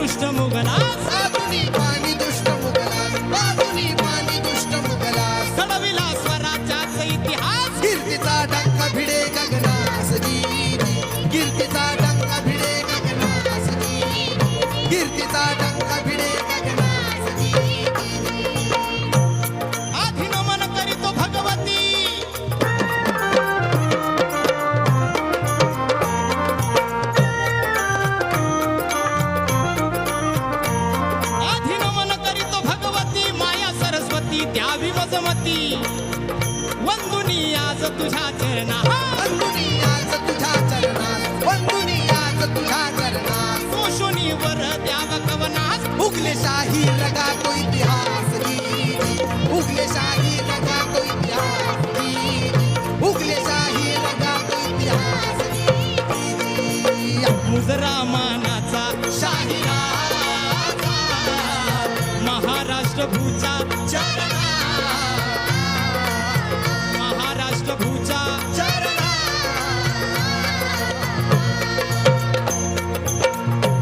दुष्ट मुघलास साधुनी पाणी दुष्ट मुघलास साधुनी पाणी दुष्ट मुघलास घडविला स्वराज्याचा इतिहास कीर्तीचा डंका भिडे गगनास कीर्तीचा डंका भिडे गगनास कीर्तीचा डंका भिडे गगनास आधी नमन करीतो भगवती आधी नमन करीतो भगवती माया सरस्वती द्यावी मजमती वंदुनी आज तुझ्या चरणा वंदुनी आज तुझ्या चरणास वंदुनी आज तुझ्या चरणास कोशोनी वर द्याव कवनास उगले शाही लगा तो इतिहास उगले शाही लगा तो इतिहास उगले शाही लगा तो इतिहास मुजरा मानाचा शाही राजा महाराष्ट्र भूचा चरणा महाराष्ट्र भूचा चरणा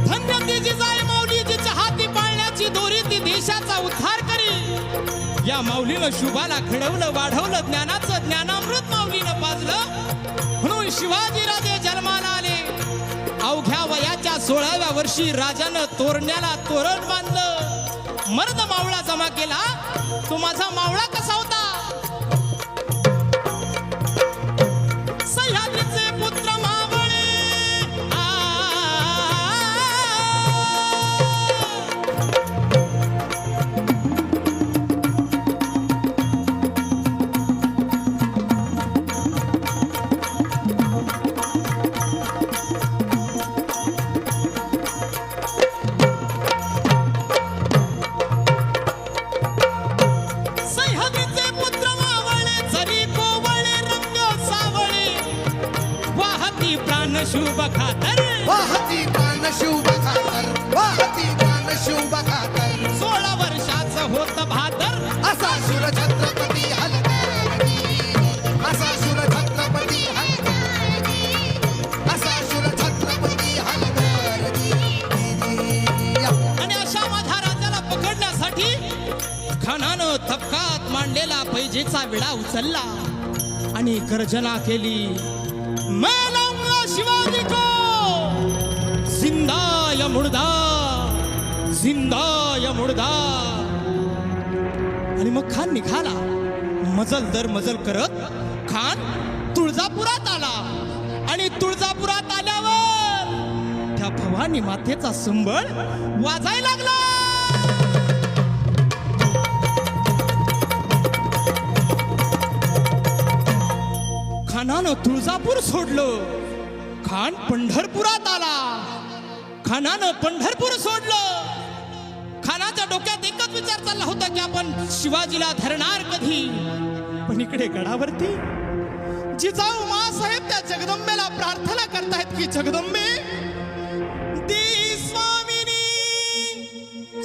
धन्य ती जिजाई माऊली जिच्या हाती पाळण्याची दोरी ती देशाचा उद्धार करी या माऊलीनं शुभाला घडवलं वाढवलं ज्ञानाचं ज्ञानामृत माऊलीनं पाजलं म्हणून शिवाजी राजे जन्माला आले अवघ्या वयाच्या 16व्या वर्षी राजानं तोरण्याला तोरण बांधलं मर्द मावळा जमा केला तो माझा मावळा कसा होता सह्याद्रीचे पुत्र मावळे सह्याद्रीचे पुत्र मावळे जरी कोवळे रंग सावळे वाहती प्राण शुभ खातर वाहती प्राण शुभ खातर वाहती प्राण शुभ खातर 16 वर्षाचं होत भादर असा शूर छत्रपती हलगारी असा शूर छत्रपती हलगारी असा शूर छत्रपती हलगारी आणि अशा माझ्या राजाला पकडण्यासाठी खानानं थपकात मांडलेला पैजेचा विडा उचलला आणि गर्जना केली मैं लाऊंगा शिवाजी को जिंदा या मुर्दा जिंदा या मुर्दा आणि मग खान निघाला मजल दर मजल करत खान तुळजापुरात आला आणि तुळजापुरात आल्यावर त्या भवानी मातेचा संबळ वाजायला लागला खानानं तुळजापूर सोडलं खान पंढरपुरात आला खानानं पंढरपूर सोडलं खानाच्या डोक्यात एकच विचार चालला होता की आपण शिवाजीला धरणार कधी पण इकडे गडावरती जिजाऊ मासाहेब त्या जगदंबेला प्रार्थना करतायत की जगदंबे दे स्वामिनी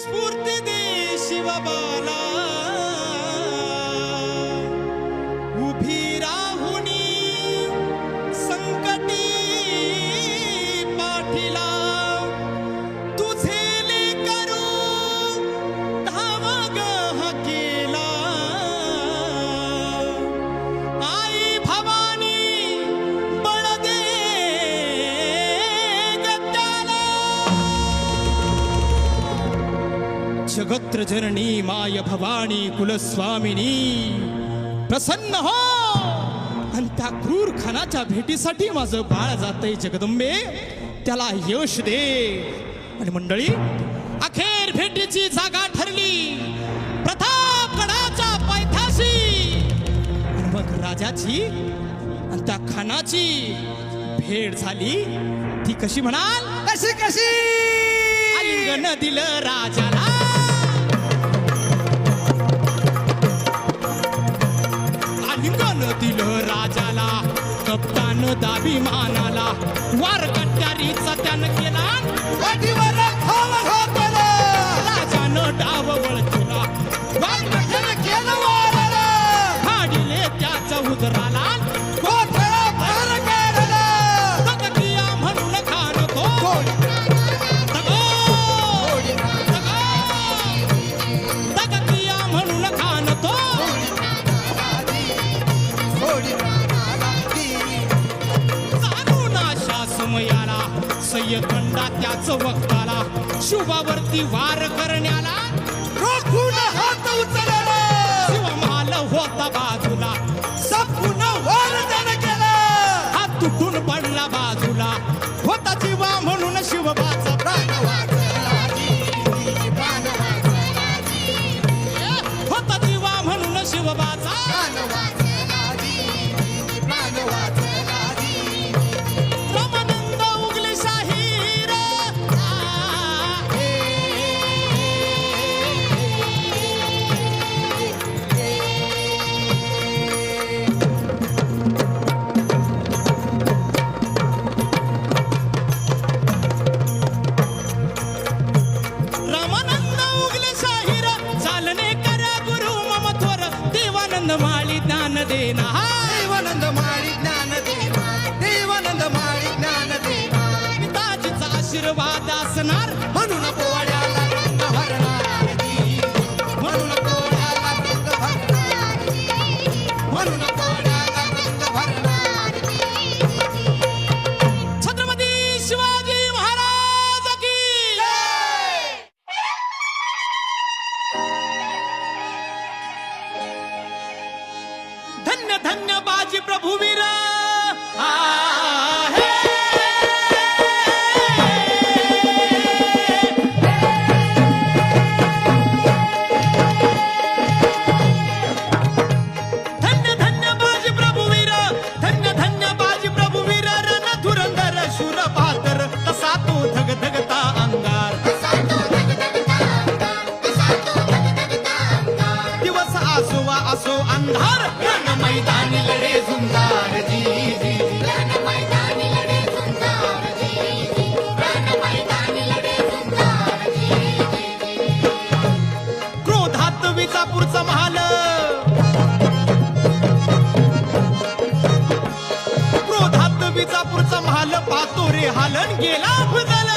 स्फूर्ती दे शिवबाला उभी राहुनी संकटी पाठीला तुझे लेकरू धावग हा केला आई भवानी बळ दे गद्दाला जगत्र जननी माय भवानी कुलस्वामिनी प्रसन्न हो आणि त्या क्रूर खानाच्या भेटीसाठी माझं बाळ जातंय जगदंबे त्याला यश दे आणि मंडळी अखेर भेटीची जागा ठरली प्रतापगडाच्या पायथ्याशी आणि मग राजाची आणि त्या खानाची भेट झाली ती कशी म्हणाल कशी कशी आलिंगन दिलं राजाला आलिंगन दिलं राजाला कप्तान दाबी मानाला वार कट्यारीचा त्यानं केला पाठीवर खाव घातला राजानं डाव वळखला वार कट्यानं केलं वाराला फाडिले त्याचा उदराला कोथळा पार काढला तगदिया म्हणून खान तो तगो विजय खंडा त्याच वक्ताला शुभावरती वार करण्याला रोखून हात उचलला शिवमाल होता बाजूला सपून वर्धन केलं हात तुटून पडला बाजूला होता जीवा म्हणून शिवबाचा प्राण वाचला जी, प्राण वाचला जी, होता जीवा म्हणून शिवबाचा प्राण वाचला जी, प्राण वाचला जी. रामानंद उगले शाहीर रामानंद उगले शाहीर चालणे करा गुरु मम थोर देवानंद माळी ज्ञान देना देवानंद माळी ज्ञान देवा, देवानंद माळी ज्ञान देवा. पिताजीचा आशीर्वाद असणार म्हणून पोळ्याला रंग भरणार जी, म्हणून पोळ्याला रंग भरणार जी, म्हणून पोळ्याला रंग भरणार जी. छत्रपती शिवाजी महाराज की धन्य धन्य बाजी प्रभुवीर आहे. धन्य धन्य बाजी प्रभुवीर, धन्य धन्य बाजी प्रभुवीर, रण धुरंधर शूर बहादर कसा तो धगधगता अंगार. दिवस असो वा असो अंधार रण मैदानी लढे झुंजार जी जी. रण मैदानी लढे झुंजार जी, रण मैदानी लढे झुंजार जी. क्रोधात विजापूरचा महाल क्रोधात विजापूरचा महाल पाहतो रे हालन गेला भुजल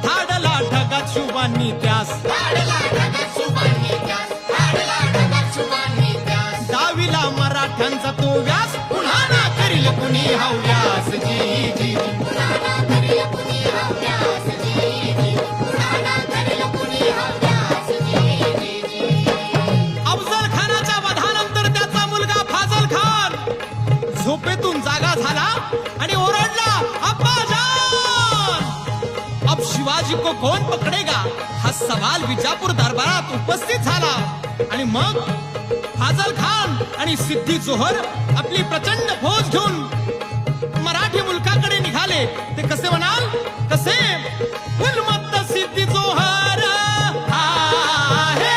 धाडला ढगात शुभांनी त्यास धाडला ढगात शुभांनी त्यास, धाडला ढगात शुभांनी त्यास. डावीला मराठ्यांचा तो व्यास पुन्हा ना करील कुणी हव्यास जी जी. पुराणा करेल कुणी हव्यास जी जी, पुराणा करेल कुणी हव्यास जी जी. अफजल खानाच्या वधानंतर त्याचा मुलगा फाजल खान झोपेतून जागा झाला आणि ओरडला अब्बाजान. अब शिवाजी को कौन पकडेगा हा सवाल विजापूर दरबारात उपस्थित झाला आणि मग फाजल खान आणि सिद्धी जोहर आपली प्रचंड फौज घेऊन मराठी मुलकाकडे निघाले. ते कसे म्हणाल, कसे उन्मत्त सिद्धी जोहर आहे.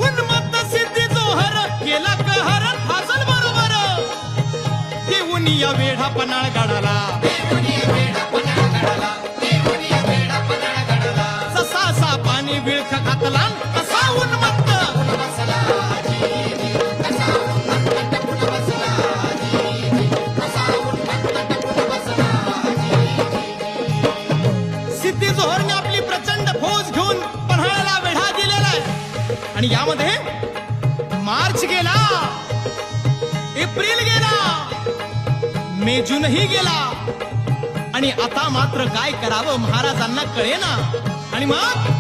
उन्मत्त सिद्धी जोहर केला कहर फाजल बरोबर देऊन या वेढा पन्हाळ गडाला. देवणी वेडा पन्हाळ गडाला, देवणी वेडा पन्हाळ गडाला. जसा सापाने विळख घातला तसा उन्मत्त बसला जी जी, कसा उन्मत्त टपून बसला जी जी, कसा उन्मत्त टपून बसला जी जी. सिद्धी जोहरने आपली प्रचंड फौज घेऊन पन्हाळ्याला वेढा दिलेला आहे आणि यामध्ये मार्च गेला, एप्रिल गेला, मे जूनही गेला आणि आता मात्र काय करावं महाराजांना कळेना. आणि मग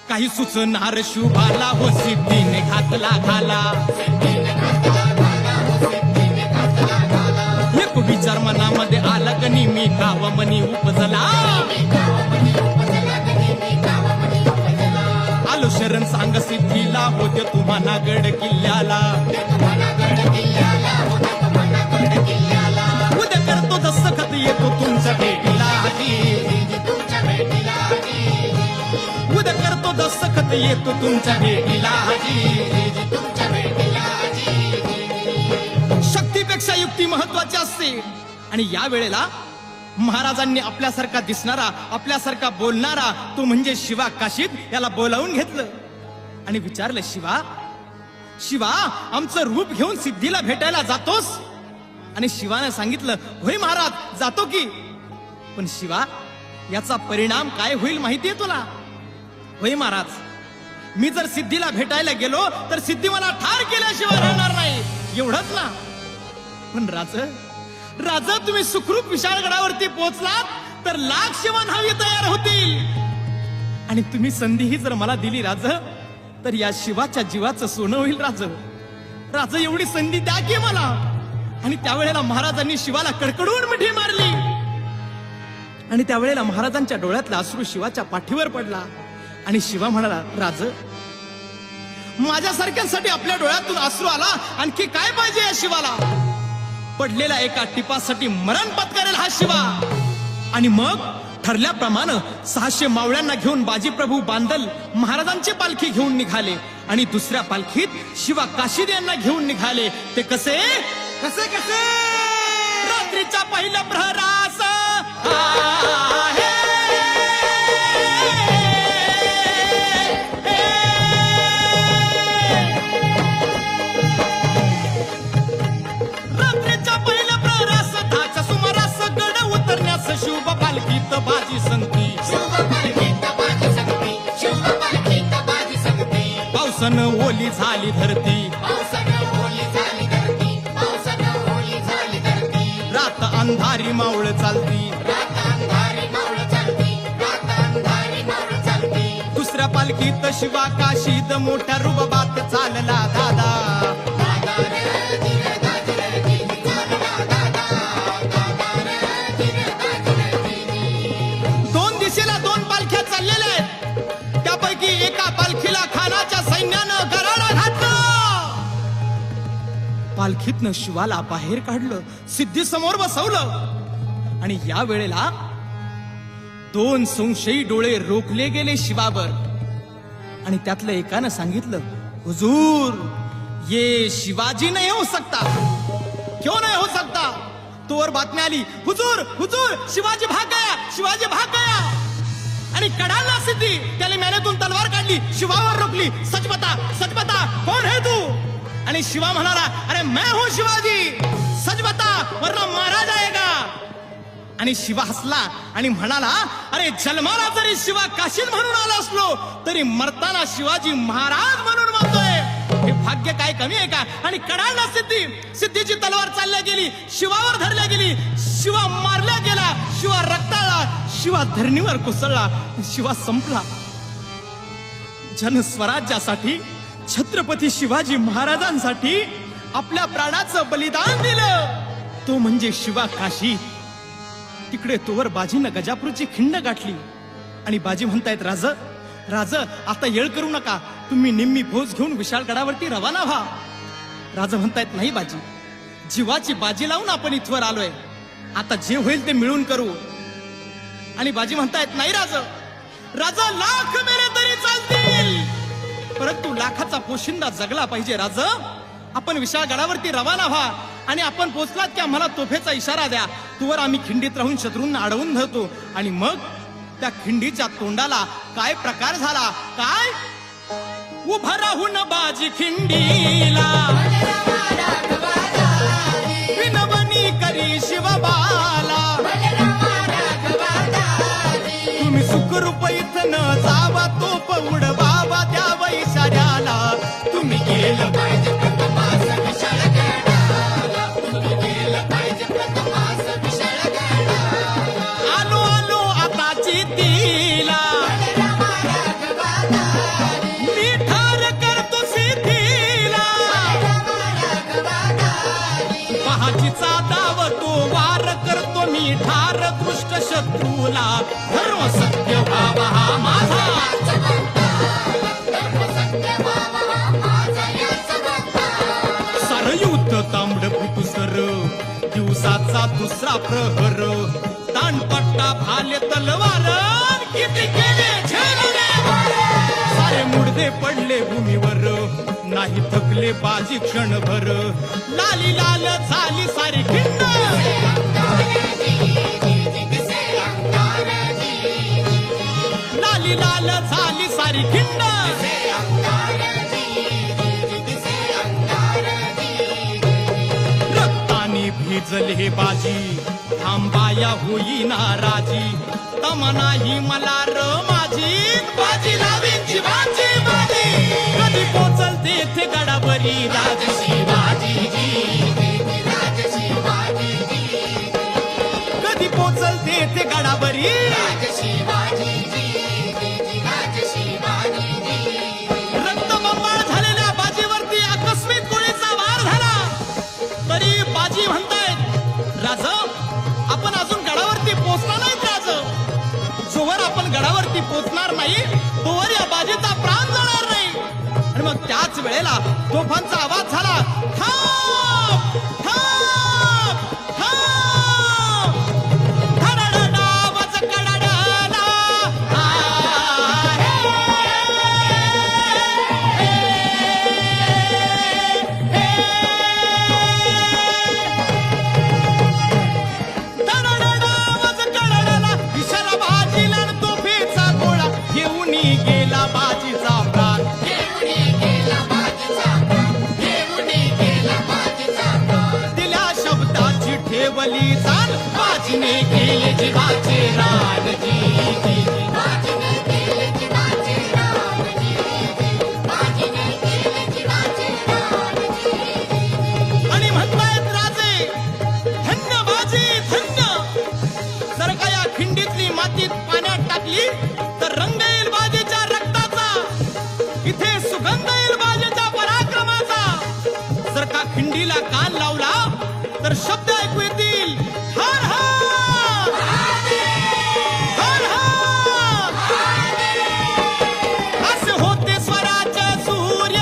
काही सुचणार शुभाला हो सिद्धीने घातला घाला. एक विचार मनामध्ये आला गणी मी गाव मनी उपजला. आलो शरण सांग सिद्धीला होते तुम्हाला गड किल्ल्याला. उद्या करतो दस्तखत येतो तुमच्या भेटीला हाजी. उद्या करतो दस्तखत येतो तुमच्या भेटीला हाजी. शक्तीपेक्षा युक्ती महत्वाची असते आणि या वेळेला महाराजांनी आपल्यासारखा दिसणारा, आपल्यासारखा बोलणारा तो म्हणजे शिवा काशीद याला बोलावून घेतलं आणि विचारलं, शिवा शिवा आमचं रूप घेऊन सिद्धीला भेटायला जातोस? आणि शिवाने सांगितलं, होय महाराज जातो की. पण शिवा याचा परिणाम काय होईल माहितीये तुला? होय महाराज, मी जर सिद्धीला भेटायला गेलो तर सिद्धी मला ठार केल्याशिवाय राहणार नाही. एवढंच ना. पण राजा तुम्ही सुखरूप विशाळगडावरती पोहोचलात तर लाख शिवा न्हावी तयार होतील. आणि तुम्ही संधी ही जर मला दिली राजा तर या शिवाच्या जीवाचं सोनं होईल. राजा एवढी संधी द्या की मला. आणि त्यावेळेला महाराजांनी शिवाला कडकडून मिठी मारली. आणि त्यावेळेला महाराजांच्या डोळ्यातला अश्रू शिवाच्या पाठीवर पडला. आणि शिवा म्हणाला, राज माझ्यासारख्यांसाठी आपल्या डोळ्यातून अश्रू आला, आणखी काय पाहिजे या शिवाला. पडलेल्या एका टिपासाठी मरण पत्करेल हा शिवा. आणि मग ठरल्याप्रमाणे 600 मावळ्यांना घेऊन बाजीप्रभू बांदल महाराजांची पालखी घेऊन निघाले. आणि दुसऱ्या पालखीत शिवा काशीद यांना घेऊन निघाले. ते कसे कसे कसे रात्रीच्या पहिल्या प्रहरास रात्रीच्या पहिल्या प्रहरास 10च्या सुमारास गड उतरण्यास शुभ पालखीत बाजी संगती. पावसानं ओली झाली धरती. रात अंधारी मावळ चालती. दुसऱ्या पालखीत शिवा काशीद मोठ्या रुबाबात चालला दादा. दोन दिशेला 2 पालख्या चाललेल्या आहेत. त्यापैकी एका पालखीला खानाच्या सैन्यानं गराडा घातला. पालखीतनं शिवाला बाहेर काढलं, सिद्धी समोर बसवलं. आणि या वेळेला 2 संशयी डोळे रोखले गेले शिवावर. आणि त्यातलं एकानं सांगितलं, हुजूर ये शिवाजी नहीं हो सकता. क्यों नहीं हो सकता. तोवर बातमी आली, हुजूर हुजूर शिवाजी भाग गया, शिवाजी भाग गया. आणि कडाला सिद्धी त्याने मेल्यातून तलवार काढली, शिवावर रोखली. सच बता कौन है तू. आणि शिवा म्हणाला, अरे मैं हूं शिवाजी, सच बता वरना मारा जाएगा. आणि शिवा हसला आणि म्हणाला, अरे जन्माला जरी शिवा काशीद म्हणून आला असलो तरी मरताना शिवाजी महाराज म्हणून म्हणतोय. हे भाग्य काय कमी आहे का. आणि कडाला सिद्धीची तलवार चालल्या गेली, शिवावर धरल्या गेली. शिवा मारला गेला, शिवा रक्ताळला, शिवा धरणीवर कोसळला, शिवा संपला. जनस्वराज्यासाठी छत्रपती शिवाजी महाराजांसाठी आपल्या प्राणाचं बलिदान दिलं तो म्हणजे शिवा काशी. तिकडे तोवर बाजीनं गजापूरची खिंड गाठली. आणि बाजी म्हणतायत, राज आता येळ करू नका, तुम्ही निम्मी फौज घेऊन विशाळगडावरती रवाना व्हा. राजा म्हणतायत, नाही बाजी, जीवाची बाजी लावून आपण इथवर आलोय, आता जे होईल ते मिळून करू. आणि बाजी म्हणतायत, नाही राजा लाख मेले तरी चालतील, परंतु लाखाचा पोशिंदा जगला पाहिजे. राजा आपण विशाळगडावरती रवाना व्हा. आणि आपण पोचलात की आम्हाला तोफेचा इशारा द्या, तोवर आम्ही खिंडीत राहून शत्रूंना अडवून धरतो. आणि मग त्या खिंडीच्या तोंडाला काय प्रकार झाला. काय उभा राहून बाजी खिंडीला विनवणी करी शिवबाला. तुम्ही सुखरूप इथं जावा, तोफ उडवावा द्यावा इशाऱ्याला. तुम्ही गेलं पाहिजे आलो आताची तीला. मी ठार करतो सिद्धीला. पहाजीचा दाव तो वार करतो मी ठार दुष्ट शत्रूला. धर्म सत्य व्हावा हा माझा. सरयुद्ध तांबड फुटुसर दिवसाचा दुसरा प्रहर. ताणपट्टा भाले तलवार किती केले झेलले. सारे मुडदे पडले भूमीवर, नाही थकले बाजी क्षणभर. लाली लाल झाली सारी खिंड. लाली लाल झाली सारी खिंड. रक्ताने भिजले बाजी, थांबाया होई नाराजी. तम नाही मला र माझी, बाजी लावीची बाजी माझी. गडावरी राज कधी पोचलते ते गडावरी रक्तबंबाळ झालेल्या बाजीवरती आकस्मिक गोळीचा वार झाला तरी बाजी म्हणतायत राज आपण अजून गडावरती पोचला नाहीत राज जोवर आपण गडावरती पोचणार नाही तोवर या बाजीचा प्राण जाणार नाही आणि मग त्याच वेळेला तोफांचा आवाज झाला थांब थांब थांब धडाडा आवाज कडाडला धडाडा आवाज कडाडला इशारा बाजीला आणि तोफेचा गोळा घेऊन गेला बाजीचा प्राण दिल्या शब्दाची ठेवली जाण बाजीने केले जीवाचे रान आणि म्हणतायत राजे धन्य बाजी धन्य जर का या खिंडीतली मातीत पाण्यात टाकली तर रंग येईल बाजीच्या रक्ताचा इथे सुगंध येईल बाजीच्या पराक्रमाचा जर का खिंडीला कान लावला तर शब्द ऐकू येतील हर हर हर हर असे होते स्वराचे सूर्य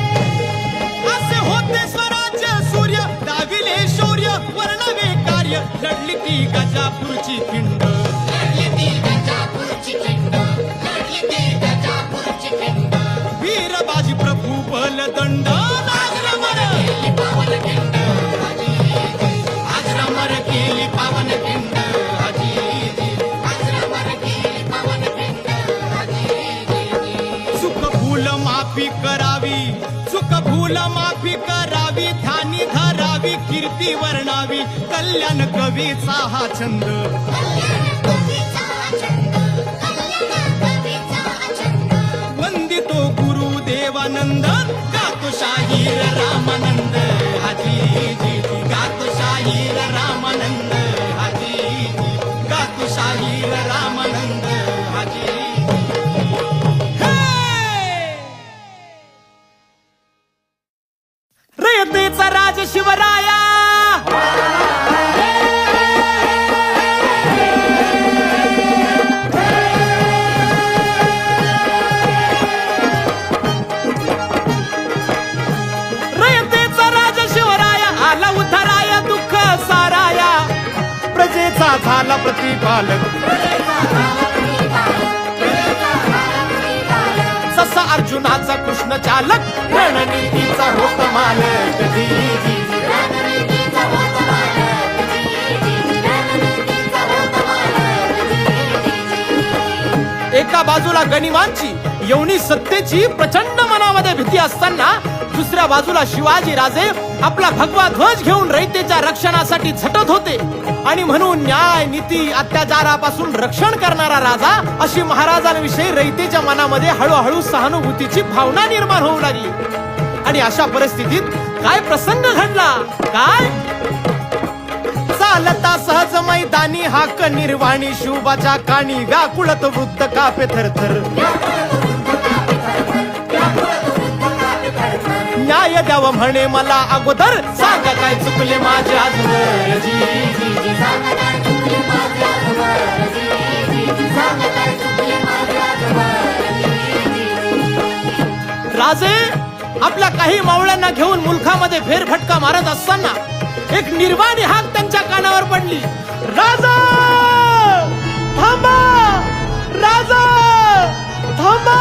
असे होते स्वराज्य सूर्य दाविले शौर्य वर्णवे कार्य लढली ती गजापूरची खिंड वीर बाजी प्रभू बल दंड आजरामर केली पावन खिंड सुख भूल माफी करावी सुख भूल माफी करावी ध्यानी धरावी कीर्ती वर्णावी कल्याण कवीचा हा छंद वंदितो गुरुदेवानंद गातो शाहीर रामानंद हाजी जी गातो शाहीर रामानंद हाजी गातो शाहीर रामानंद हाजी रयतेचा राज शिवराया रयतेचा राज शिवराया आला उद्धाराया दुःख साराया प्रजेचा झाला प्रतिपालक ससा अर्जुनाचा कृष्ण चालक रणनीतीचा होत मालक एका बाजूला गनिमांची एवढी सत्तेची प्रचंड मनामध्ये भीती असताना दुसऱ्या बाजूला शिवाजी राजे आपला भगवा ध्वज घेऊन रयतेच्या रक्षणासाठी झटत होते आणि म्हणून न्याय नीती अत्याचारापासून रक्षण करणारा राजा अशी महाराजांविषयी रयतेच्या मनामध्ये हळूहळू सहानुभूतीची भावना निर्माण होऊ लागली आणि अशा परिस्थितीत काय प्रसंग घडला काय चालता सहज मैदानी हाक निर्वाणी शिवबाच्या कानी व्याकुळत वृद्ध कापे थरथर न्याय द्यावं म्हणे मला अगोदर सांगा काय चुकले माझे अजून राजे आपल्या काही मावळ्यांना घेऊन मुलखामध्ये फेरफटका मारत असताना एक निर्वाणी हाक त्यांच्या कानावर पडली राजा थांबा राजा थांबा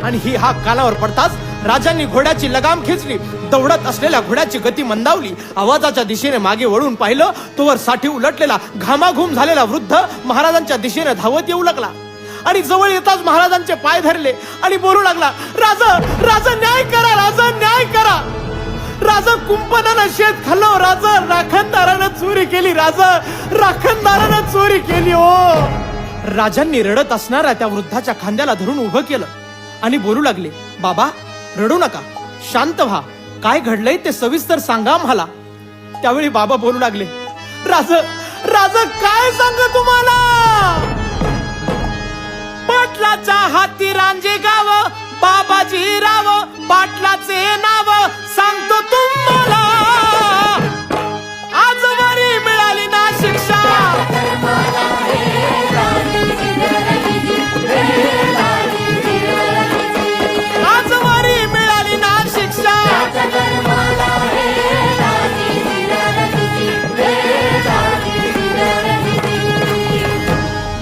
आणि ही हाक कानावर पडताच राजांनी घोड्याची लगाम खेचली दौडत असलेल्या घोड्याची गती मंदावली आवाजाच्या दिशेने मागे वळून पाहिलं तोवर साठी उलटलेला घामाघूम झालेला वृद्ध महाराजांच्या दिशेने धावत येऊ लागला आणि जवळ येताच महाराजांचे पाय धरले आणि बोलू लागला राजा राजा न्याय करा राजा न्याय करा राजा कुंपणानं शेत खाल्लं राजा, राखणदारानं चोरी केली राजा, राखणदारानं चोरी केली हो. राजांनी रडत असणाऱ्या त्या वृद्धाच्या खांद्याला धरून उभं केलं आणि बोलू लागले, बाबा रडू नका, शांत व्हा, काय घडलंय ते सविस्तर सांगा आम्हाला. त्यावेळी बाबा बोलू लागले, राज काय सांग तुम्हाला. पाटलाच्या हाती रांजे गाव, बाबाजी राव पाटलाचे नाव सांगतो तुम्हाला. आजवरी मिळाली ना शिक्षा, आजवरी मिळाली ना शिक्षा.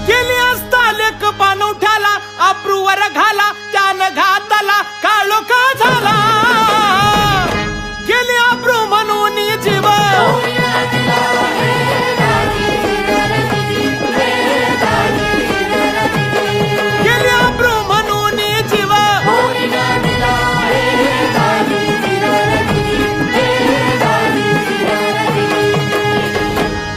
गेली असता लेक पाणवठ्याला, अप्रूवर घाला त्यानं घाताला काळोखा झाला. गेली अप्रू म्हणून जीव, गेली अप्रू म्हणून जीव.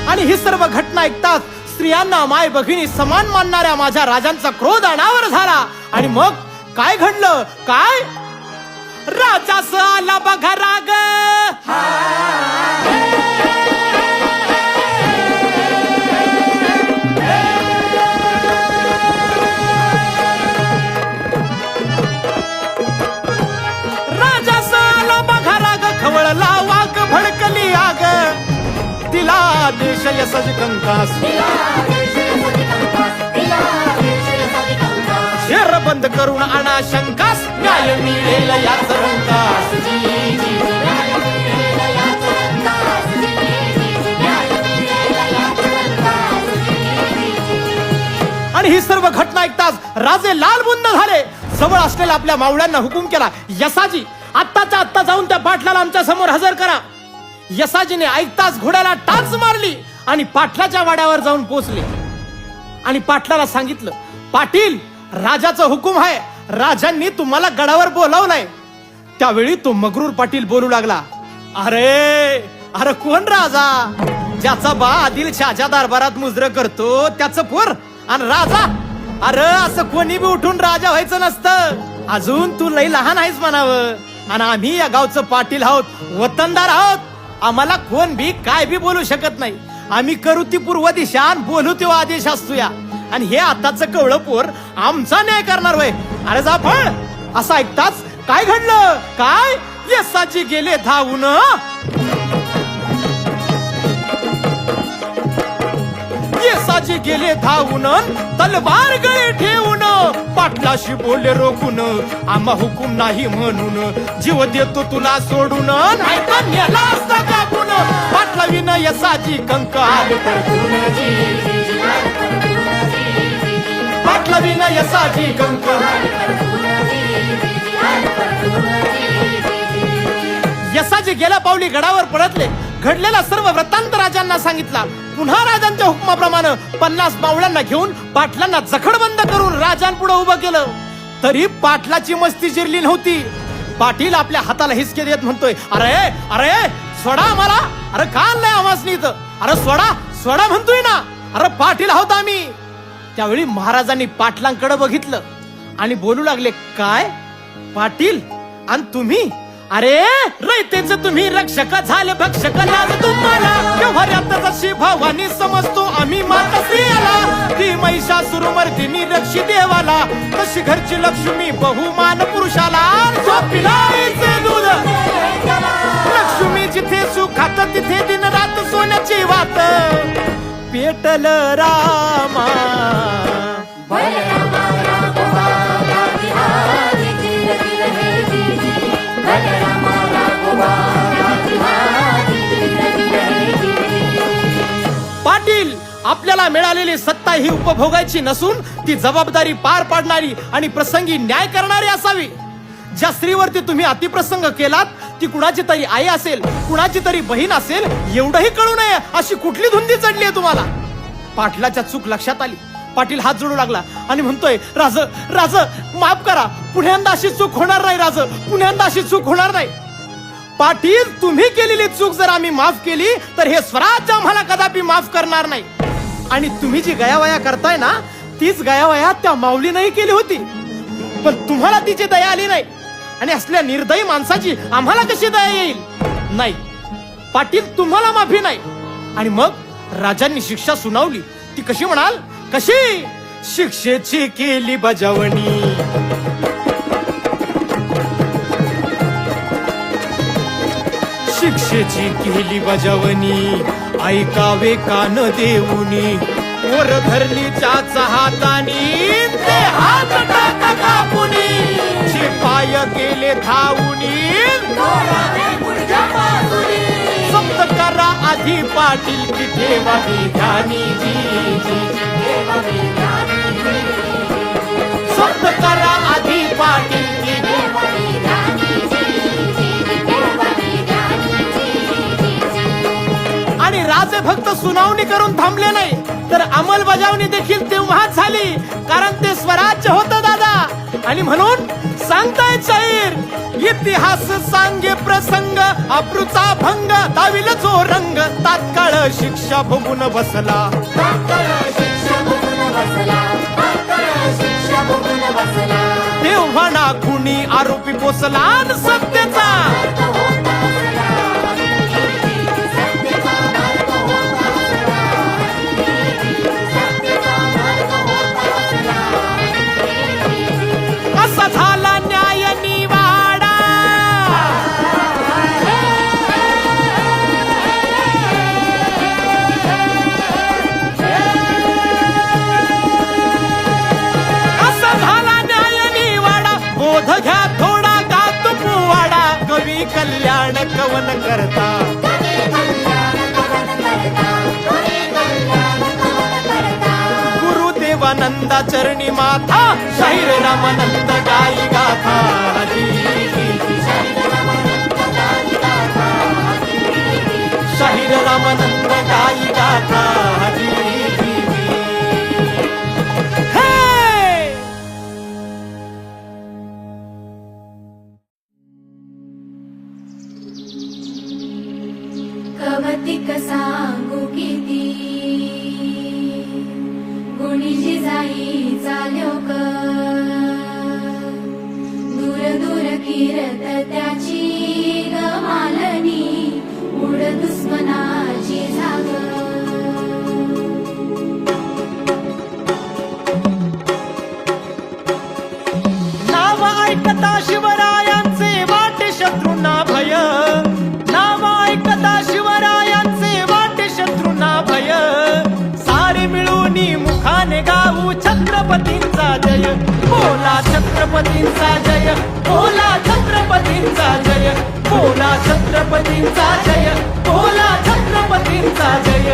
आणि ही सर्व घटना ऐकताच स्त्रियांना माय भगिनी समान मानणाऱ्या माझ्या राजांचा क्रोध अनावर झाला. आणि मग काय घडलं, काय राजास आला बघा राग. राजास आला बघा राग, खवळला वाघ भडकली आग. तिला देश यशज कंकास, शेर बंद करून आणा शंकास, न्याय मिळेल याच रंकास. आणि ही सर्व घटना ऐकताच राजे लालबुंद झाले. जवळ असलेल्या आपल्या मावळ्यांना हुकूम केला, यसाजी आत्ताच्या आत्ता जाऊन त्या पाटलाला आमच्या समोर हजर करा. यसाजीने ऐकताच घोड्याला टाच मारली आणि पाटलाच्या वाड्यावर जाऊन पोहोचले. आणि पाटलाला सांगितलं, पाटील राजाचा हुकूम आहे, राजांनी तुम्हाला गडावर बोलावलंय. त्यावेळी तो मगरूर पाटील बोलू लागला, अरे कोण राजा, ज्याचा बा आदिलशाहच्या दरबारात मुजर करतो त्याचं पोर आणि राजा. अरे असं कोणी बी उठून राजा व्हायचं नसतं. अजून तू लई लहान आहेस म्हणावं. आणि आम्ही या गावचं पाटील आहोत, वतनदार आहोत. आम्हाला कोण बी काय बी बोलू शकत नाही. आम्ही करू ती पूर्व दिशा आणि बोलू तो आदेश असतो या. आणि हे आताच कवळं पोर आमचा न्याय करणार वय. अरे जा फळ. असं ऐकताच काय घडलं, काय यसाची गेले धावून. येसाजी गेले धावून, तलवार गळे ठेवून, पाटलाशी बोलले रोखून, आम्हा हुकूम नाही म्हणून, जीव देतो तुला सोडून, नाही तर नेला असता कापून. पाटला विन यसाजी कंकाल, पाटला विन यसाजी कंकाल. यसाजी गेल्या पावली गडावर परतले. घडलेला सर्व वृत्तांत राजांना सांगितला. पुन्हा राजांच्या हुकमाप्रमाणे 50 मावळ्यांना घेऊन पाटलांना जखडबंद करून राजांपुढे उभं केलं. तरी पाटलाची मस्ती जिरली नव्हती. पाटील आपल्या हाताला हिसके देत म्हणतोय, अरे सोडा आम्हाला. अरे का आणलंय आम्हासनी इथं. अरे सोडा म्हणतोय ना. अरे पाटील आहोत आम्ही. त्यावेळी महाराजांनी पाटलांकडे बघितलं आणि बोलू लागले, काय पाटील आणि तुम्ही. अरे रयतेच तुम्ही रक्षक झाले भक्षक, लाज तुम्हाला व्यवहारात जशी भावानी समजतो आम्ही माता स्त्रियाला. ती महिषासुरमर्दिनी रक्षी देवाला, तशी घरची लक्ष्मी बहुमान पुरुषाला. पिलायचे दूध लक्ष्मी जिथे सुखात तिथे दिन रात सोन्याची वात. पेटल रामा पाटील, आपल्याला मिळालेली सत्ता ही उपभोगायची नसून ती जबाबदारी पार पाडणारी आणि प्रसंगी न्याय करणारी असावी. ज्या स्त्रीवरती तुम्ही अतिप्रसंग केलात ती कुणाची तरी आई असेल, कुणाची तरी बहीण असेल, एवढंही कळू नये अशी कुठली धुंदी चढली आहे तुम्हाला. पाटलाच्या चूक लक्षात आली. पाटील हात जोडू लागला आणि म्हणतोय, राज माफ करा, पुण्यांदा अशी चूक होणार नाही. पुण्यांदा अशी चूक होणार नाही. पाटील तुम्ही केलेली चूक जर आम्ही माफ केली तर हे स्वराज्य आम्हाला कदापि माफ करणार नाही. आणि तुम्ही जी गयावया करताय ना तीच गयावया त्या माऊलीनंही केली होती, पण तुम्हाला तिची दया आली नाही. आणि असल्या निर्दयी माणसाची आम्हाला कशी दया येईल? नाही पाटील, तुम्हाला माफी नाही. आणि मग राजांनी शिक्षा सुनावली. ती कशी म्हणाल? कशी? शिक्षेची केली बजावणी, शिक्षेची केली बजावणी, ऐकावे कान देऊनी, वर धरली त्याचा हातानी, ते हात टाका कापुनी, जे पाय गेले धावुनी, सप्त करा आधी पाटील की ठेवावी ध्यानी, सप्त करा आधी पाटील की आणि राजे फक्त सुनावणी करून थांबले नाही तर अंमलबजावणी देखील तेव्हाच झाली, कारण ते स्वराज्य होतं दादा. आणि म्हणून सांगताय शाहीर, इतिहास सांगे प्रसंग, अप्रूचा भंग दाविल जो रंग, तात्काळ शिक्षा भोगून बसला, तेव्हा ना कुणी आरोपी पोचला सत्तेचा, असा झाला न्याय निवाडा. असा झाला न्याय निवाडा, बोध घ्या थोडा गात पुवाडा, कवी कल्याण कवन करता, गुरुदेवानंदा चरणी माथा, शाहीर रामानंद गाई गाथा, शाहीर रामानंद गाई गाथा. कवतिक सांगू किती, गुणी जिजाई चाल्यो क, दूर दूर किरत त्याची गमालनी, उड दुश्मनाची झाग. नाव ऐकता शिवरायांचे वाटे शत्रूंना भय, नाव ऐकता शिवरायांचे वाटे शत्रूंना भय, सारे मिळून मुखाने गाऊ छत्रपतींचा जय, बोला छत्रपतींचा जय, बोला छत्रपतींचा जय, बोला छत्रपतींचा जय, बोला छत्रपतींचा जय.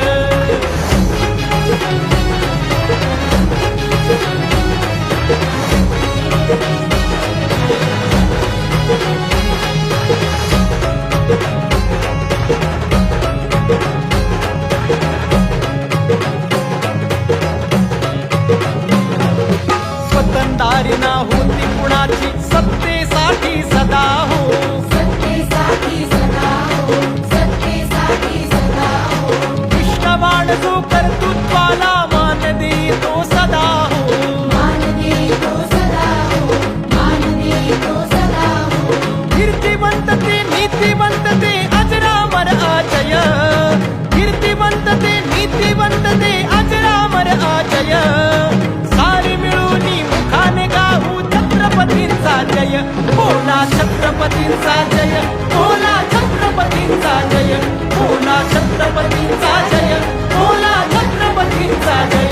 स्वतंदारी ना होती कुणाची, सत्तेसाठी सदा हो, सत्तेसाठी सदा हो, सत्तेसाठी सदा हो, कृष्णबाण जो कर्तृत्वाला मान देतो सदा हो, मान देतो सदा हो, मान देतो सदा हो, कीर्तिवंत ते नीतिवंत ते अजरामर अजय, कीर्तिवंत ते नीतिवंत ते अजरामर अजय, सारे मिळून मुखाने गाऊ छत्रपतींचा जय, बोला छत्रपतींचा जय, बोला छत्रपतींचा जय, बोला छत्रपतींचा जय, बोला छत्रपतींचा जय.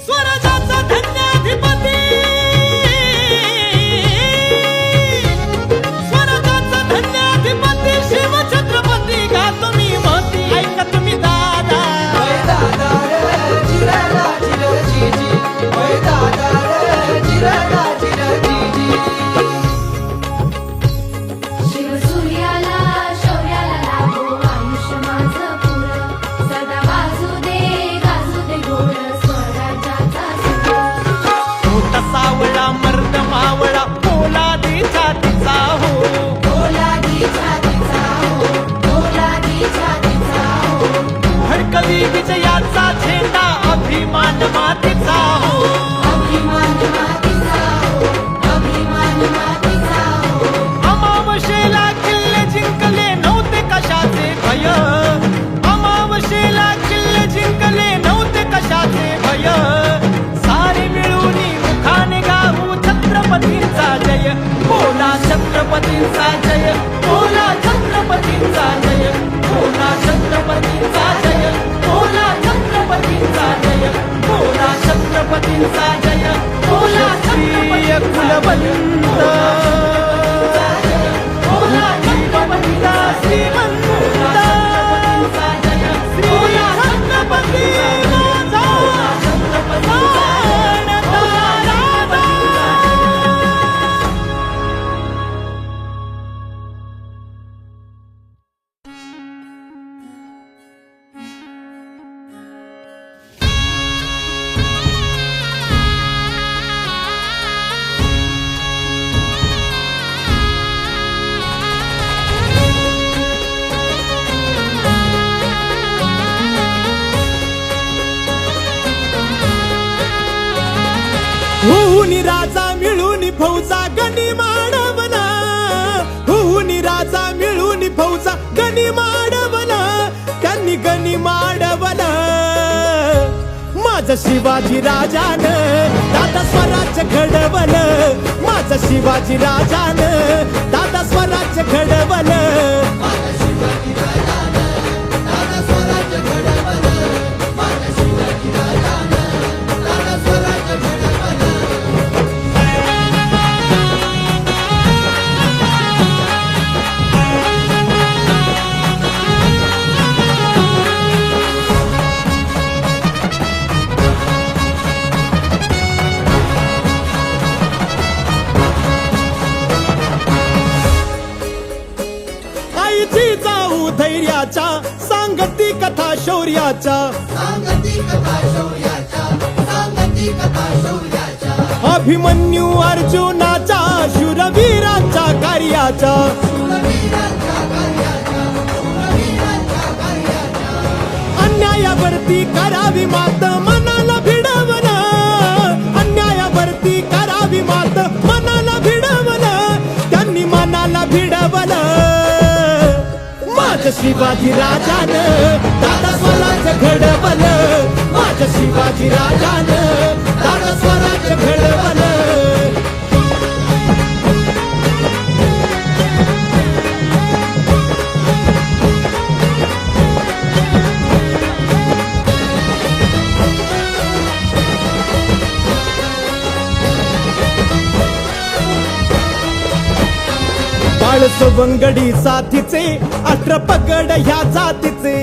स्वराज्याचा हुनी राजा मिळून फौजा गणी माडवला, हुनी राजा मिळून फौजा गणी माडवला, त्यांनी गणी माडवला. माझं शिवाजी राजानं दादा स्वराज्य घडवलं, माझं शिवाजी राजानं दादा स्वराज्य घडवलं. आईची जाऊ धैर्याच्या सांगती कथा शौर्याच्या, अभिमन्यू अर्जुनाच्या शूरवीरांच्या कार्याच्या. अन्यायावरती करावी मात मनाला भिडवलं, अन्यायावरती करावी मात मनाला भिडवलं, त्यांनी मनाला भिडवलं. माझं शिवाजी राजानं दादा स्वराज्य घडवलं, माझं शिवाजी राजानं दादा स्वराज्य घडवलं. बाळ सवंगडी साथीचे 18 पगड ह्या जातीचे,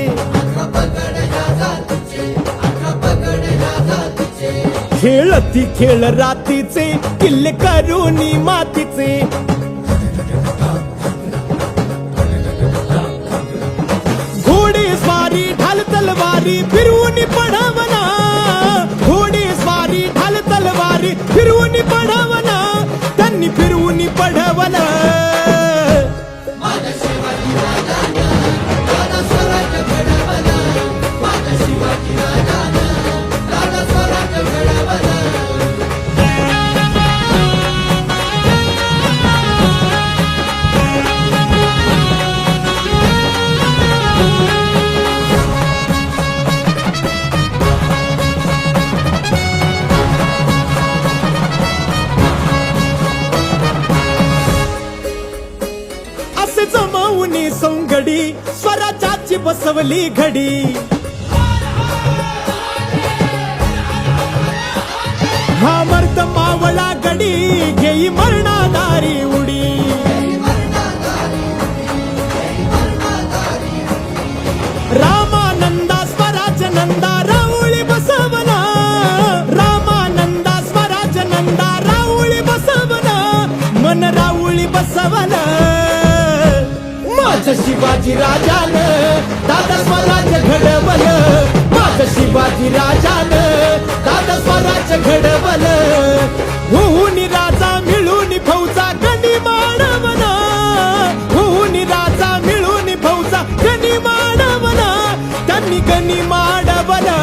खेळती खेळ रातीचे किल्ले करूनी मातीचे. घोडे स्वारी ढाल तलवारी फिरवून पढवना, घोडे स्वारी ढाल तलवारी फिरवून पढवना, त्यांनी फिरवून पढवलं. जमवून सौंगडी स्वराज्याची बसवली घडी, हा मर्द मावळा गडी घेई मरणादारी उडी. रामानंदा स्वराज नंदा राऊळी बसवला, रामानंदा स्वराज नंदा राऊळी बसवला, मन राऊळी बसवला. माझं शिवाजी राजानं दादा स्वराज्य घडवलं, माझं शिवाजी राजानं दादा स्वराज्य घडवलं. हुनी राजा मिळून फौजा गणी माडवला, हुनी राजा मिळून फौजा गणी माडवला, त्यांनी गणी माडवलं.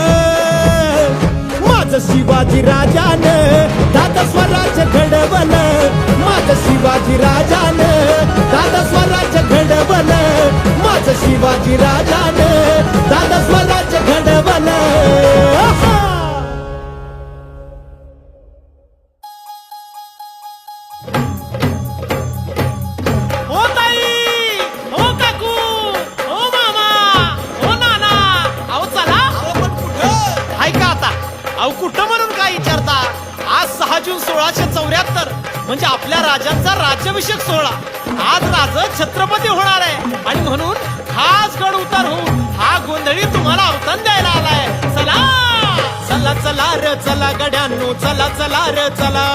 माझं शिवाजी राजानं दादा स्वराज्य घडवलं, माझं शिवाजी राजानं दादा स्वराज्य घडवलं, माझं शिवाजी राजानं दादा स्वराज्य घडवलं. ओ ताई, ओ काकू, ओ मामा, ओ नाना, अहो चला. ऐका आता, अहो कुठं म्हणून काय विचारता. आज 6 जून 1674 म्हणजे आपल्या राजांचा राज्याभिषेक सोहळा. आज राज छत्रपती होणार आहे आणि म्हणून खास गड उतार होऊन हा गोंधळी तुम्हाला अवतान द्यायला आलाय. चला चला चला र चला गड्यांनो, चला चला र चला,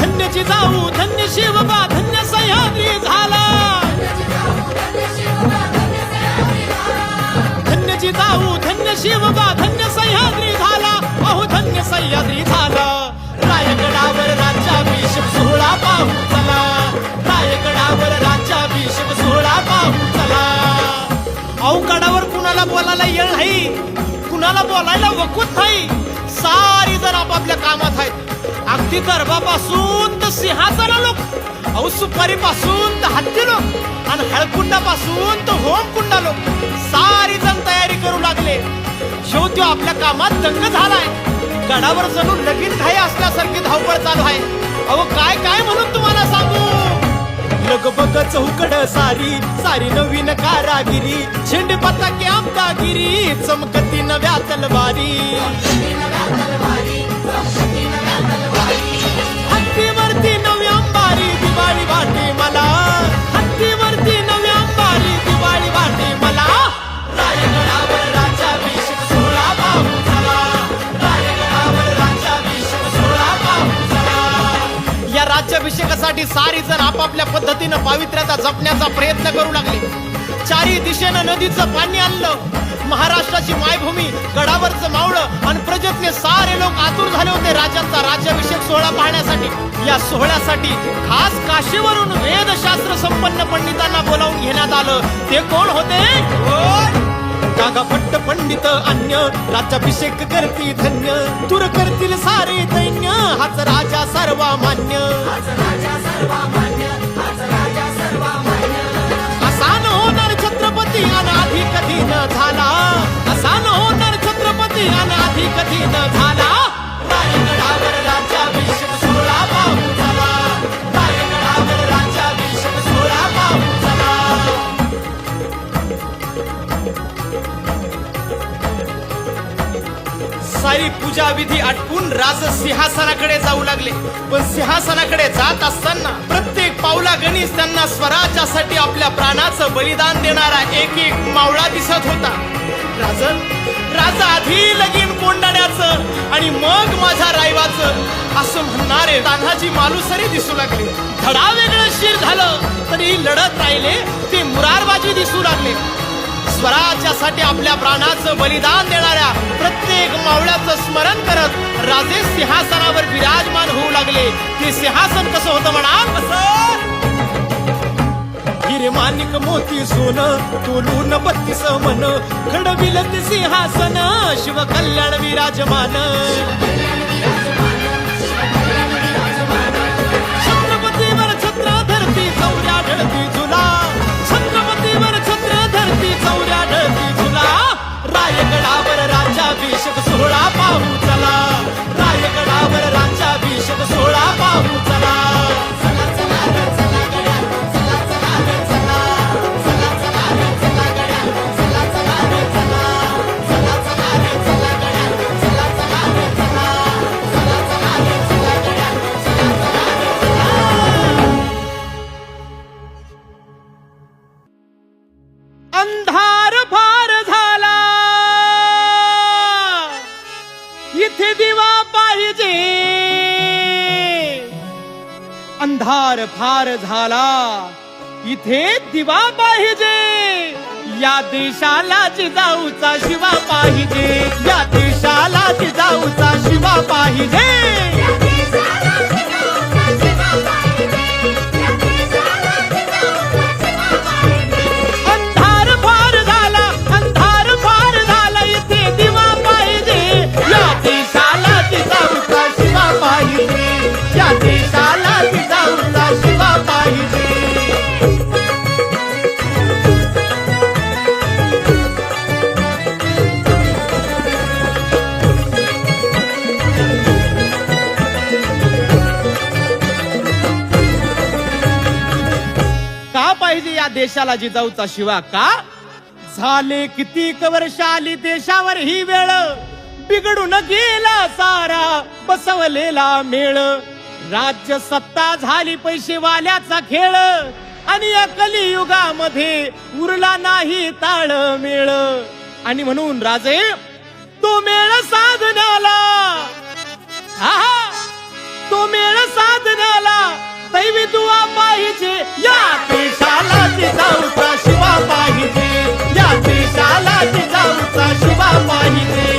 धन्यची जाऊ धन्य शिवबा धन्य सह्याद्री झाला, धन्यची जाऊ धन्य शिवबा धन्य सह्याद्री झाला, अहो धन्य सह्याद्री झाला. रायगडावर राज्याभिषेक सोहळा पाहू चला, रायगडावर राज्याभिषेक सोहळा पाहू चला. अहो गडावर कुणाला बोलायला येळ नाही, कुणाला बोलायला वकूत नाही. सारी जण आपापल्या कामात आहेत. अगदी दरबापासून तर सिंहासना लोक, अहो सुपारीपासून तर हत्ती लोक आणि हळकुंडापासून तर होमकुंडा लोक सारी जण तयारी करू लागले. शेवटी आपल्या कामात दंग झालाय. गडावर जणू लगीन घाई असल्यासारखी धावपळ चालू आहे. अहो काय काय म्हणून तुम्हाला सांगू. लगबग चौकड सारी सारी नवीन कारागिरी, झेंडे पताके आमदागिरी, चमकती नव्या तलवारी. हत्तीवरती नवी अंबारी, दिवाळी वाटे मला. हत्तीवरती नवी अंबारी, दिवाळी वाटे मला. रायगडावर राज्याभिषेक सोहळा पाहू चला. रायगडावर राज्याभिषेक सोहळा पाहू चला. या राज्याभिषेकासाठी सारी जण आपापल्या पद्धतीनं पावित्र्याचा जपण्याचा प्रयत्न करू लागले. चारी दिशेनं नदीचं पाणी आणलं. महाराष्ट्राची मायभूमी, गडावरचं मावळं आणि प्रजेतले सारे लोक आतुर झाले होते राजांचा राज्याभिषेक सोहळा पाहण्यासाठी. या सोहळ्यासाठी खास काशीवरून वेदशास्त्र संपन्न पंडितांना बोलावून घेण्यात आलं. ते कोण होते? कागा भट्ट पंडित अन्य, राज्याभिषेक करती धन्य, तुर करतील सारे दैन्य, हाच राजा सर्वमान्य. असा न होणार छत्रपती अनाधी कधी न झाला. असा न होणार छत्रपती अनाधी कधी न झाला. रायगडावर राज्याभिषेक सोहळा पाहू चला. रायगडावर राज्याभिषेक सोहळा पाहू चला. सारी पूजा विधी आटपून राज सिंहासनाकडे जाऊ लागले. पण सिंहासनाकडे जात असताना प्रत्येक पावला गणीस त्यांना स्वराज्यासाठी आपल्या प्राणाचं बलिदान देणारा एक एक मावळा दिसत होता. राजा आधी लगीन कोंडाण्याचं आणि मग माझ्या रायवाचं असं म्हणणारे तान्हाजी मालुसरे दिसू लागले. धडा वेगळं शिर झालं तरी लढत राहिले ते मुरारबाजी दिसू लागले. स्वराज्यासाठी आपल्या प्राणाचं बलिदान देणाऱ्या प्रत्येक मावळ्याचं स्मरण करत राजे सिंहासनावर विराजमान होऊ लागले. ते सिंहासन कसं होतं म्हणा. हिरे माणिक मोती सोनं तोलून 32 मन, घडविल ते सिंहासन शिव कल्याण विराजमान. छत्रपतीवर छत्र धरती चौऱ्या ढळती झुला. छत्रपतीवर छत्र धरती चौऱ्या ढळती झुला. रायगडावर राज्याभिषेक सोहळा पाहू चला. रायगडावर राज्याभिषेक सोहळा पाहू चला. अंधार फार झाला, इथे दिवा पाहिजे. अंधार फार झाला, इथे दिवा पाहिजे. या देशाला जिजाऊचा शिवा पाहिजे. या देशाला जिजाऊचा शिवा पाहिजे. या देशाला जिजाऊचा शिवा का. झाले कितीक वर्ष आली देशावर ही वेळ, बिघडून गेला सारा बसवलेला मेळ. राज्य सत्ता झाली पैसेवाल्याचा खेळ, आणि या कलियुगामध्ये उरला नाही ताळमेळ. आणि म्हणून राजे तो मेळ साधण्याला, तो मेळ साधण्याला दैवी दुआ पाहिजे. या देशाला जिजाऊचा शिवा पाहिजे. या देशाला जिजाऊचा शिवा पाहिजे.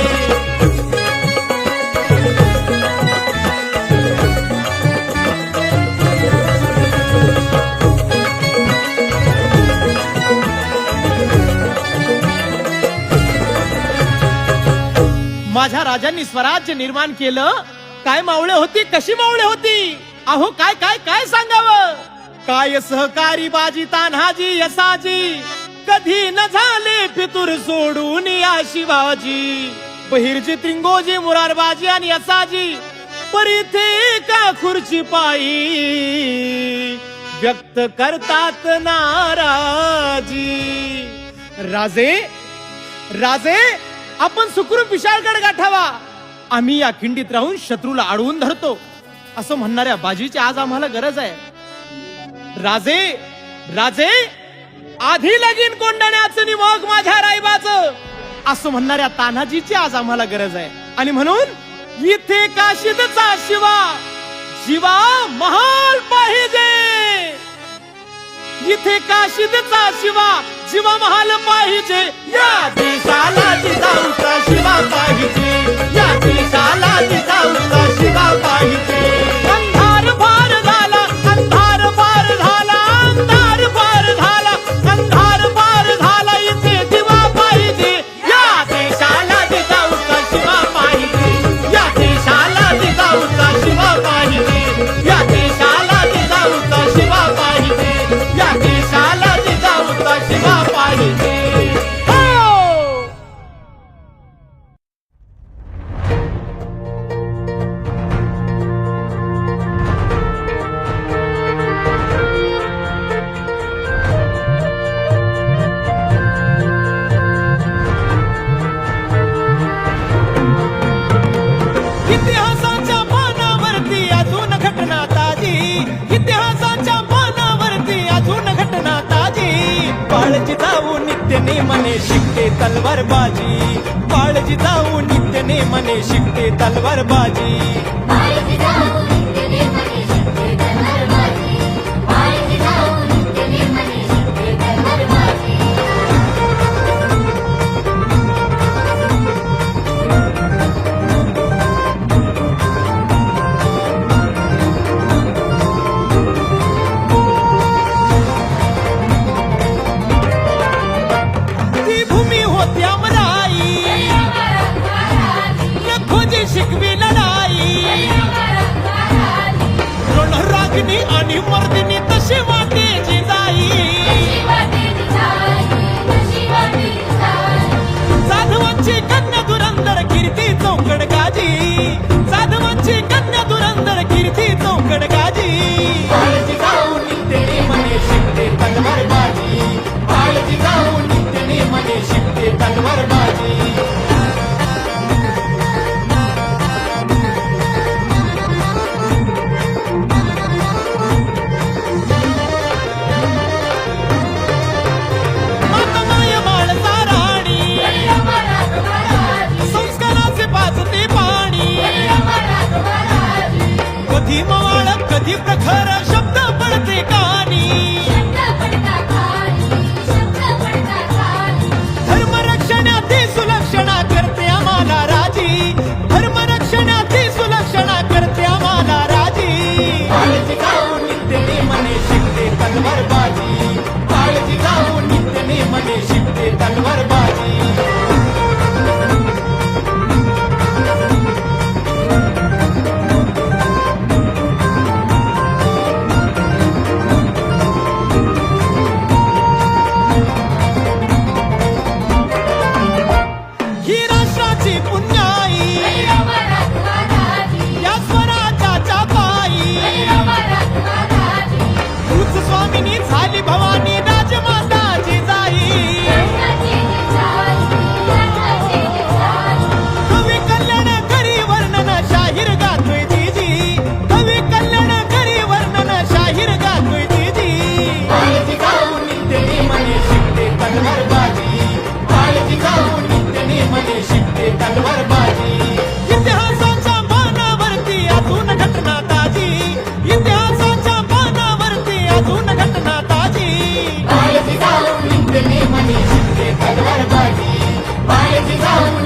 माझ्या राजांनी स्वराज्य निर्माण केलं. काय मावळे होती, कशी मावळे होती, अहो काय काय काय सांगावं. काय सहकारी बाजी तान्हाजी यसाजी, कधी न झाले फितूर सोडून या शिवाजी. बहिर्जी त्रिंगोजी मुरारबाजी आणि यसाजी, परिथे का खुर्ची पायी व्यक्त करतात नाराजी. राजे राजे, आपण सुखरूप विशाळगड गाठावा. आम्ही या खिंडीत राहून शत्रूला अडवून धरतो असं म्हणणाऱ्या बाजीची आज आम्हाला गरज आहे. राजे राजे, आधी लगीन कोंडण्याचं नि मग माझ्या रायबाचं असं म्हणणाऱ्या तान्हाजीची आज आम्हाला गरज आहे. आणि म्हणून इथे काशीदचा शिवा शिवा महाल पाहिजे. इथे काशीदचा शिवा शिवा महाल पाहिजे. या देशाला जिजाऊचा शिवा पाहिजे. या देशाला जिजाऊचा शिवा पाहिजे. अंधार फार झाला, अंधार फार झाला, अंधार फार झाला, अंधार फार झाला, इथे दिवा पाहिजे. या देशाला जिजाऊचा शिवा पाहिजे. या देशाला जिजाऊचा शिवा पाहिजे. या देशाला जिजाऊचा शिवा पाहिजे. या देशाला जिजाऊचा शिवा पाहिजे. इतिहासाच्या पानावरती अजून घटना ताजी. इतिहासाच्या पानावरती अजून घटना ताजी. बाळजी जाऊ नित्य नेमने शिकते तलवार बाजी. बाळजी जाऊ नित्य नेमने शिकते तलवार बाजी. बाळजी जाऊ नित्य नेमने शिकते तलवारबाजी. बाळजी जाऊ नित्य नेमने शिकते तलवारबाजी. ती भूमी होती अमराई, लखोजी शिकवी लढाई. रणरागिनी आणि मर्दिनी तशी वाटेची जाई. साधवांची कन्या धुरंदर कीर्ती चौकड गाजी. साधवांची कन्या धुरंदर कीर्ती चौकड गाजी. बाळजी जाऊ नित्य नेमने शिकते तलवार बाजी. बाळजी जाऊ नित्य नेमने शिकते तलवार बाजी. मातमाय माळसा राणी, संस्काराचे पाजते पाणी. कधी मवाळ कधी प्रखर शब्द पडते कानी. धर्मरक्षणाची सुलक्षणा करते आम्हाला राजी. धर्मरक्षणाची सुलक्षणा करते आम्हाला राजी. बाळजी जाऊ नित्य नेमने शिकते तलवार बाजी. बाळजी जाऊ नित्य नेमने शिकते तलवार बाजी. ही राष्ट्राची पुण्याई, या स्वराज्याच्या पायी. तूच स्वामिनी झाली भवानी राजमाताची जाई. कवी कल्याण करी वर्णन शाहीर गातोय दीदी. कवी कल्याण करी वर्णन शाहीर गातोय दीदी. बाळजी जाऊ नित्य नेमने शिकते तलवार बाजी. बाळजी जाऊ नित्य नेमने शिकते तलवार बाजी. इतिहासाच्या पानावरती अजून घटना ताजी. इतिहासाच्या पानावरती अजून घटना ताजी. बाळजी जाऊ नित्य नेमने शिकते तलवारबाजी. बाळजी जाऊ